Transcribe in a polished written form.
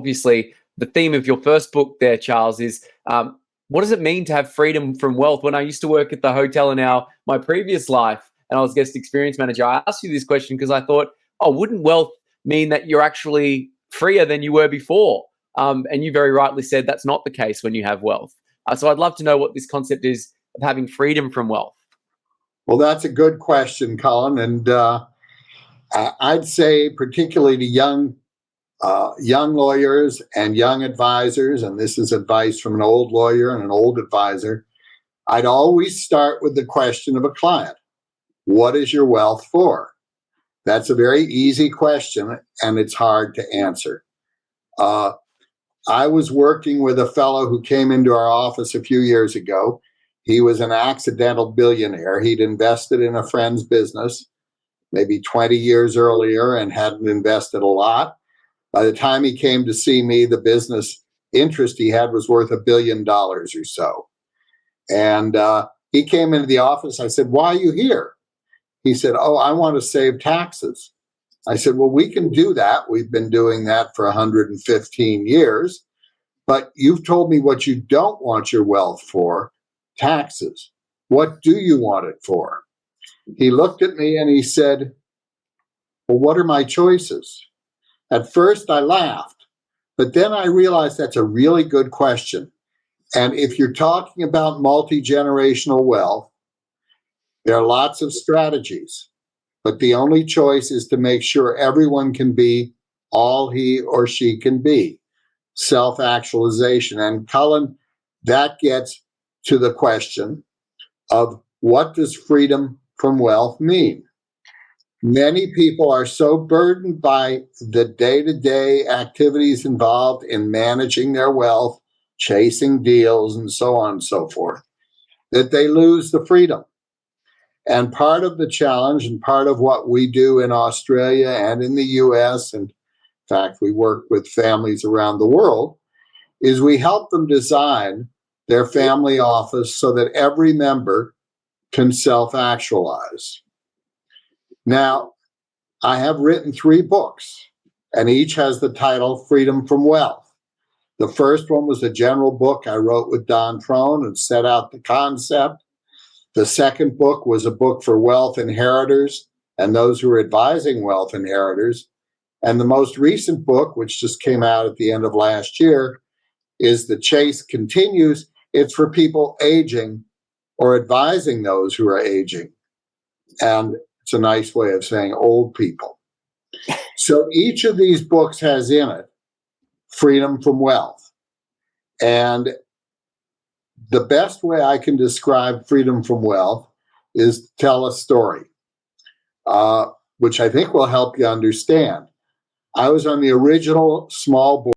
obviously the theme of your first book there, Charles, is what does it mean to have freedom from wealth? When I used to work at the hotel in my previous life, and I was guest experience manager, I asked you this question because I thought, oh, wouldn't wealth mean that you're actually freer than you were before? And you very rightly said that's not the case when you have wealth. So I'd love to know what this concept is of having freedom from wealth. Well, that's a good question, Colin. And I'd say particularly to young lawyers and young advisors, and this is advice from an old lawyer and an old advisor, I'd always start with the question of a client. What is your wealth for? That's a very easy question, and it's hard to answer. I was working with a fellow who came into our office a few years ago. He was an accidental billionaire. He'd invested in a friend's business maybe 20 years earlier and hadn't invested a lot. By the time he came to see me, the business interest he had was worth $1 billion or so. And he came into the office. I said, why are you here? He said, oh, I want to save taxes. I said, well, we can do that. We've been doing that for 115 years. But you've told me what you don't want your wealth for, taxes. What do you want it for? He looked at me and he said, well, what are my choices? At first I laughed, but then I realized that's a really good question. And if you're talking about multi-generational wealth, there are lots of strategies, but the only choice is to make sure everyone can be all he or she can be. Self-actualization. And Cullen, that gets to the question of what does freedom from wealth mean? Many people are so burdened by the day-to-day activities involved in managing their wealth, chasing deals, and so on and so forth, that they lose the freedom. And part of the challenge and part of what we do in Australia and in the US, and in fact, we work with families around the world, is we help them design their family office so that every member can self-actualize. Now, I have written 3 books, and each has the title Freedom from Wealth. The first one was a general book I wrote with Don Trone and set out the concept. The second book was a book for wealth inheritors and those who are advising wealth inheritors. And the most recent book, which just came out at the end of last year, is The Chase Continues. It's for people aging or advising those who are aging. And it's a nice way of saying old people. So each of these books has in it freedom from wealth. And the best way I can describe freedom from wealth is to tell a story, which I think will help you understand. I was on the original small board